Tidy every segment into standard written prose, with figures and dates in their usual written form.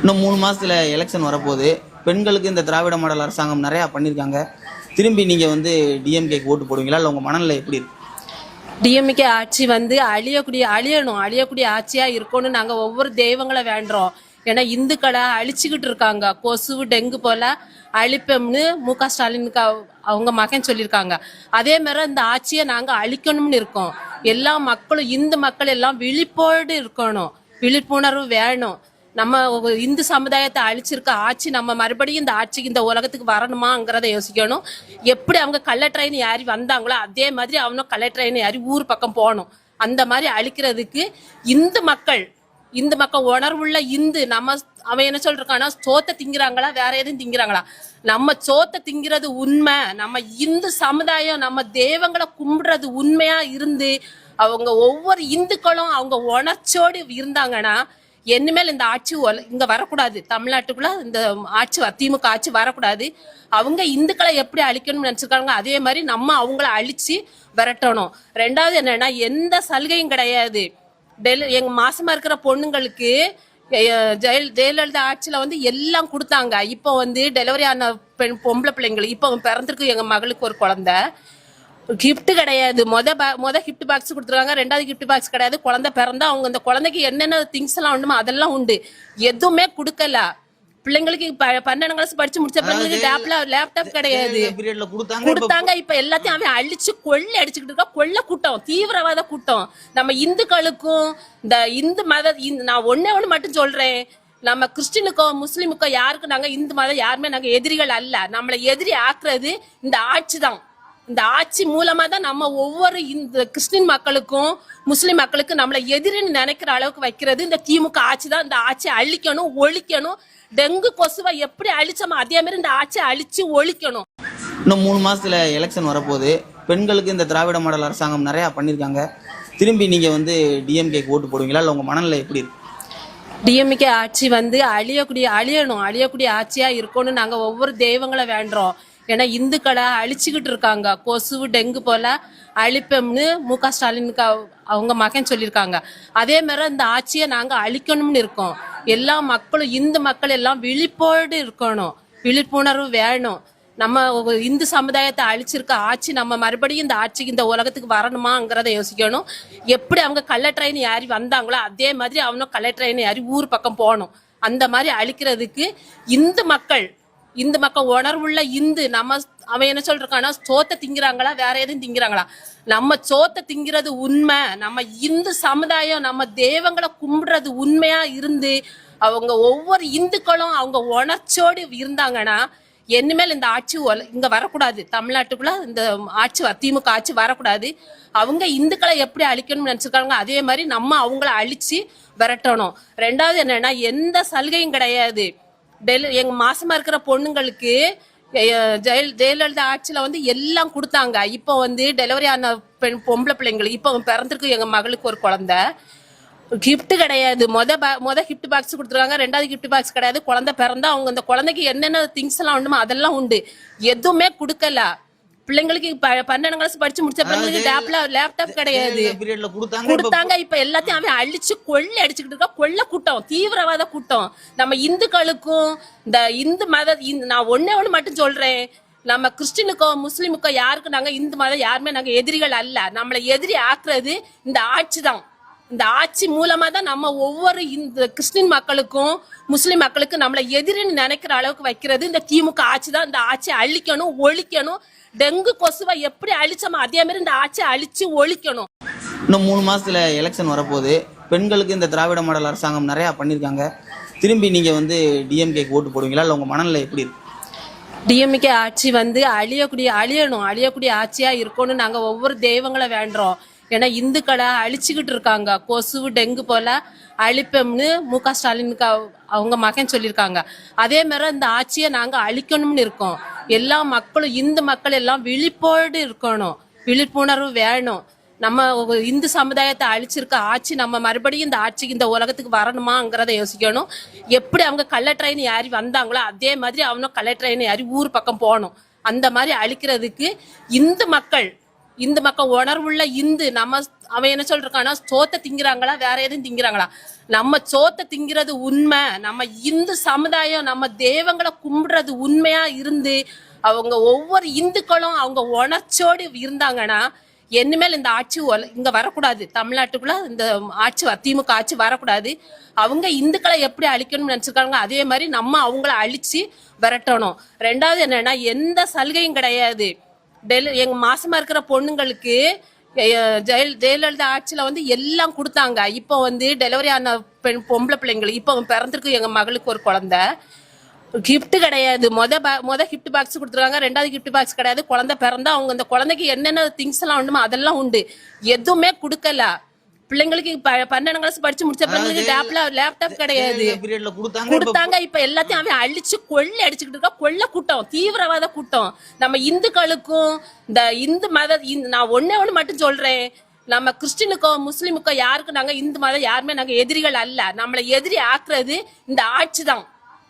இன்னும் 3 மாசத்துல எலெக்ஷன் வரப்போகுது. பெண்களுக்கு இந்த திராவிட மாடல் அரசாங்கம் நிறையா பண்ணியிருக்காங்க. திரும்பி நீங்க டிஎம்கேக்கு ஓட்டு போடுவீங்களா? இல்லை உங்க மனநிலை எப்படி இருக்கு? டிஎம்கே ஆட்சி அழியக்கூடிய ஆட்சியா இருக்கும்னு நாங்க ஒவ்வொரு தெய்வங்களை வேண்டுறோம். ஏன்னா இந்துக்களை அழிச்சுக்கிட்டு இருக்காங்க. கொசு டெங்கு போல அழிப்போம்னு மு.க.ஸ்டாலினுக்கு அவங்க மகன் சொல்லியிருக்காங்க. அதே மாதிரி இந்த ஆட்சியை நாங்க அழிக்கணும்னு இருக்கோம். எல்லா மக்களும் இந்து மக்கள் எல்லாம் விழிப்போடு இருக்கணும், விழிப்புணர்வு வேணும். நம்ம இந்து சமுதாயத்தை அழிச்சிருக்க ஆட்சி நம்ம மறுபடியும் இந்த ஆட்சிக்கு இந்த உலகத்துக்கு வரணுமாங்கிறத யோசிக்கணும். எப்படி அவங்க கள்ள ட்ரெயின் ஏறி வந்தாங்களோ அதே மாதிரி அவனும் கள்ள ட்ரெயின் ஏறி ஊர் பக்கம் போகணும். அந்த மாதிரி அழிக்கிறதுக்கு இந்து மக்கள் உணர்வுள்ள அவன் என்ன சொல்றான்னா, சோத்தை திங்கிறாங்களா வேற எதுவும் திங்கிறாங்களா? நம்ம சோத்தை திங்கிறது உண்மை. நம்ம இந்து சமுதாயம் நம்ம தெய்வங்களை கும்பிடுறது உண்மையா இருந்து அவங்க ஒவ்வொரு இந்துக்களும் அவங்க உணர்ச்சியோடு இருந்தாங்கன்னா இனிமேல் இந்த ஆட்சி இங்க வரக்கூடாது. தமிழ்நாட்டுக்குள்ள இந்த ஆட்சி திமுக ஆட்சி வரக்கூடாது. அவங்க இந்துக்களை எப்படி அழிக்கணும்னு நினைச்சிருக்காங்க அதே மாதிரி நம்ம அவங்கள அழிச்சு விரட்டணும். ரெண்டாவது என்னன்னா, எந்த சலுகையும் கிடையாது. எங்க மாசமா இருக்கிற பொண்ணுங்களுக்கு ஜெயலலிதா ஆட்சியில எல்லாம் கொடுத்தாங்க. இப்போ டெலிவரி ஆன பொம்பளை பிள்ளைங்களுக்கு இப்போ பிறந்திருக்கு எங்க மகளுக்கு ஒரு குழந்தை. கிஃப்ட் கிடையாது. மொத கிஃப்ட் பாக்ஸ் கொடுத்துருக்காங்க. ரெண்டாவது கிஃப்ட் பாக்ஸ் கிடையாது. குழந்தை பிறந்தா அவங்க அந்த குழந்தைக்கு என்னென்ன திங்ஸ் எல்லாம் உண்டுமோ அதெல்லாம் உண்டு. எதுவுமே கொடுக்கல. பிள்ளைங்களுக்கு 12 கிளாஸ் படிச்சு முடிச்ச பிள்ளைங்களுக்கு லேப்டாப் கிடையாது. கொடுத்தாங்க. இப்ப எல்லாத்தையும் அவன் அழிச்சு கொள்ளை அடிச்சுக்கிட்டு இருக்கா. கொள்ள கூட்டம், தீவிரவாத கூட்டம். நம்ம இந்துக்களுக்கும் இந்த இந்து மத நான் ஒண்ணு மட்டும் சொல்றேன், நம்ம கிறிஸ்டினுக்கோ முஸ்லிமுக்கோ யாருக்கும் நாங்க இந்து மதம் யாருமே நாங்க எதிரிகள் அல்ல. நம்மளை எதிரி ஆக்குறது இந்த ஆட்சி தான். இந்த ஆட்சி மூலமா தான் நம்ம ஒவ்வொரு இந்த கிறிஸ்டின் மக்களுக்கும் முஸ்லிம் மக்களுக்கும் நம்மளை எதிரின்னு நினைக்கிற அளவுக்கு வைக்கிறது இந்த திமுக ஆட்சி தான். இந்த ஆட்சியை அழிக்கணும், ஒழிக்கணும். டெங்கு கொசுவை எப்படி அழிச்சோமோ அதே மாதிரி இந்த ஆட்சியை அழிச்சு ஒழிக்கணும். இன்னும் 3 மாசத்துல எலெக்ஷன் வரப்போகுது. பெண்களுக்கு இந்த திராவிட மாடல் அரசாங்கம் நிறையா பண்ணியிருக்காங்க. திரும்பி நீங்க டிஎம்கேக்கு ஓட்டு போடுவீங்களா? இல்லை உங்க மனநிலை எப்படி இருக்கு? டிஎம்கே ஆட்சி அழியக்கூடிய ஆட்சியா இருக்கும்னு நாங்க ஒவ்வொரு தெய்வங்களை வேண்டுறோம். ஏன்னா இந்துக்களை அழிச்சுக்கிட்டு இருக்காங்க. கொசு டெங்கு போல அழிப்போம்னு மு.க.ஸ்டாலினுக்கு அவங்க மகன் சொல்லியிருக்காங்க. அதே மாதிரி இந்த ஆட்சியை நாங்க அழிக்கணும்னு இருக்கோம். எல்லா மக்களும் இந்து மக்கள் எல்லாம் விழிப்போடு இருக்கணும், விழிப்புணர்வு வேணும். நம்ம இந்து சமுதாயத்தை அழிச்சிருக்க ஆட்சி நம்ம மறுபடியும் இந்த ஆட்சிக்கு இந்த உலகத்துக்கு வரணுமாங்கிறத யோசிக்கணும். எப்படி அவங்க கள்ள ட்ரெயின் ஏறி வந்தாங்களோ அதே மாதிரி அவனும் கள்ள ட்ரெயின் ஏறி ஊர் பக்கம் போகணும். அந்த மாதிரி அழிக்கிறதுக்கு இந்து மக்கள் உணர்வுள்ள அவன் என்ன சொல்றான்னா, சோத்தை திங்கிறாங்களா வேற எதுவும் திங்கிறாங்களா? நம்ம சோத்தை திங்கிறது உண்மை. நம்ம இந்து சமுதாயம் நம்ம தெய்வங்களை கும்பிடுறது உண்மையா இருந்து அவங்க ஒவ்வொரு இந்துக்களும் அவங்க உணர்ச்சியோடு இருந்தாங்கன்னா இனிமேல் இந்த ஆட்சி இங்க வரக்கூடாது. தமிழ்நாட்டுக்குள்ள இந்த ஆட்சி திமுக ஆட்சி வரக்கூடாது. அவங்க இந்துக்களை எப்படி அழிக்கணும்னு நினைச்சிருக்காங்க அதே மாதிரி நம்ம அவங்கள அழிச்சு விரட்டணும். ரெண்டாவது என்னன்னா, எந்த சலுகையும் கிடையாது. எங்க மாசமா இருக்கிற பொண்ணுங்களுக்கு ஜெயலலிதா ஆட்சியில எல்லாம் கொடுத்தாங்க. இப்போ டெலிவரி ஆன பொம்பளை பிள்ளைங்களுக்கு இப்போ பிறந்திருக்கு எங்க மகளுக்கு ஒரு குழந்தை. கிஃப்ட் கிடையாது. மொத கிஃப்ட் பாக்ஸ் கொடுத்துருக்காங்க. ரெண்டாவது கிஃப்ட் பாக்ஸ் கிடையாது. குழந்தை பிறந்தா அவங்க அந்த குழந்தைக்கு என்னென்ன திங்ஸ் எல்லாம் உண்டுமோ அதெல்லாம் உண்டு. எதுவுமே கொடுக்கல. பிள்ளைங்களுக்கு 12 கிளாஸ் படிச்சு முடிச்ச பிள்ளைங்களுக்கு லேப்டாப் கிடையாது. கொடுத்தாங்க. இப்ப எல்லாத்தையும் அவன் அழிச்சு கொள்ளை அடிச்சுக்கிட்டு இருக்கா. கொள்ள கூட்டம், தீவிரவாத கூட்டம். நம்ம இந்துக்களுக்கும் இந்த இந்து மத நான் ஒண்ணு மட்டும் சொல்றேன், நம்ம கிறிஸ்டினுக்கோ முஸ்லிமுக்கோ யாருக்கும் நாங்க இந்து மதம் யாருமே நாங்க எதிரிகள் அல்ல. நம்மளை எதிரி ஆக்குறது இந்த ஆட்சி தான். இந்த ஆட்சி மூலமா தான் நம்ம ஒவ்வொரு இந்த கிறிஸ்டின் மக்களுக்கும் முஸ்லிம் மக்களுக்கும் நம்மளை எதிரின்னு நினைக்கிற அளவுக்கு வைக்கிறது இந்த திமுக ஆட்சி தான். இந்த ஆட்சியை அழிக்கணும், ஒழிக்கணும். டெங்கு கொசுவை எப்படி அழிச்சோமோ அதே மாதிரி இந்த ஆட்சியை அழிச்சு ஒழிக்கணும். இன்னும் 3 மாசத்துல எலெக்ஷன் வரப்போகுது. பெண்களுக்கு இந்த திராவிட மாடல் அரசாங்கம் நிறையா பண்ணியிருக்காங்க. திரும்பி நீங்க டிஎம்கேக்கு ஓட்டு போடுவீங்களா? இல்லை உங்க மனநிலை எப்படி இருக்கு? டிஎம்கே ஆட்சி அழியக்கூடிய ஆட்சியா இருக்கும்னு நாங்க ஒவ்வொரு தெய்வங்களை வேண்டுறோம். ஏன்னா இந்துக்களை அழிச்சுக்கிட்டு இருக்காங்க. கொசு டெங்கு போல அழிப்போம்னு மு.க.ஸ்டாலினுக்கு அவங்க மகன் சொல்லியிருக்காங்க. அதே மாதிரி இந்த ஆட்சியை நாங்க அழிக்கணும்னு இருக்கோம். எல்லா மக்களும் இந்து மக்கள் எல்லாம் விழிப்போடு இருக்கணும், விழிப்புணர்வு வேணும். நம்ம இந்து சமுதாயத்தை அழிச்சிருக்க ஆட்சி நம்ம மறுபடியும் இந்த ஆட்சிக்கு இந்த உலகத்துக்கு வரணுமாங்கிறத யோசிக்கணும். எப்படி அவங்க கள்ள ட்ரெயின் ஏறி வந்தாங்களோ அதே மாதிரி அவனும் கள்ள ட்ரெயின் ஏறி ஊர் பக்கம் போகணும். அந்த மாதிரி அழிக்கிறதுக்கு இந்து மக்கள் உணர்வுள்ள அவன் என்ன சொல்றான்னா சோத்தை திங்கிறாங்களா வேற எதுவும் திங்கிறாங்களா? நம்ம சோத்தை திங்கிறது உண்மை, நம்ம இந்து சமுதாயம் நம்ம தெய்வங்களை கும்பிடுறது உண்மையா இருந்து அவங்க ஒவ்வொரு இந்துக்களும் அவங்க உணர்ச்சியோடு இருந்தாங்கன்னா இனிமேல் இந்த ஆட்சி இங்க வரக்கூடாது. தமிழ்நாட்டுக்குள்ள இந்த ஆட்சி திமுக ஆட்சி வரக்கூடாது. அவங்க இந்துக்களை எப்படி அழிக்கணும்னு நினைச்சிருக்காங்க அதே மாதிரி நம்ம அவங்கள அழிச்சு விரட்டணும். ரெண்டாவது என்னன்னா எந்த சலுகையும் கிடையாது. எங்க மாசமா இருக்கிற பொண்ணுங்களுக்கு ஜெயலலிதா ஆட்சியில வந்து எல்லாம் கொடுத்தாங்க. இப்போ வந்து டெலிவரி ஆன பொம்பளை பிள்ளைங்களுக்கு இப்போ பிறந்திருக்கு எங்க மகளுக்கு ஒரு குழந்தை, கிஃப்ட் கிடையாது. மொத கிஃப்ட் பாக்ஸ் கொடுத்துருக்காங்க, ரெண்டாவது கிஃப்ட் பாக்ஸ் கிடையாது. குழந்தை பிறந்தா அவங்க அந்த குழந்தைக்கு என்னென்ன திங்ஸ் எல்லாம் உண்டுமோ அதெல்லாம் உண்டு, எதுவுமே கொடுக்கல. பிள்ளைங்களுக்கு 12ஆம் கிளாஸ் படிச்சு முடிச்ச பிள்ளைங்களுக்கு லேப்டாப் கிடையாது கொடுத்தாங்க. இப்ப எல்லாத்தையும் அவன் அழிச்சு கொள்ளை அடிச்சுக்கிட்டு இருக்கா. கொள்ளை கூட்டம், தீவிரவாத கூட்டம். நம்ம இந்துக்களுக்கும் இந்த இந்து மத நான் ஒண்ணு மட்டும் சொல்றேன், நம்ம கிறிஸ்டினுக்கோ முஸ்லிமுக்கோ யாருக்கு நாங்க இந்து மதம் யாருமே நாங்க எதிரிகள் அல்ல. நம்மளை எதிரி ஆக்குறது இந்த ஆட்சி தான்.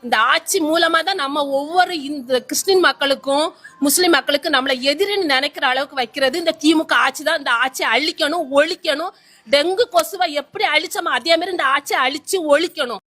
இந்த ஆட்சி மூலமா தான் நம்ம ஒவ்வொரு இந்த கிறிஸ்டின் மக்களுக்கும் முஸ்லிம் மக்களுக்கும் நம்மளை எதிரின்னு நினைக்கிற அளவுக்கு வைக்கிறது இந்த திமுக ஆட்சி தான். இந்த ஆட்சியை அழிக்கணும், ஒழிக்கணும். டெங்கு கொசுவை எப்படி அழிச்சோமோ அதே மாதிரி இந்த ஆட்சியை அழிச்சு ஒழிக்கணும்.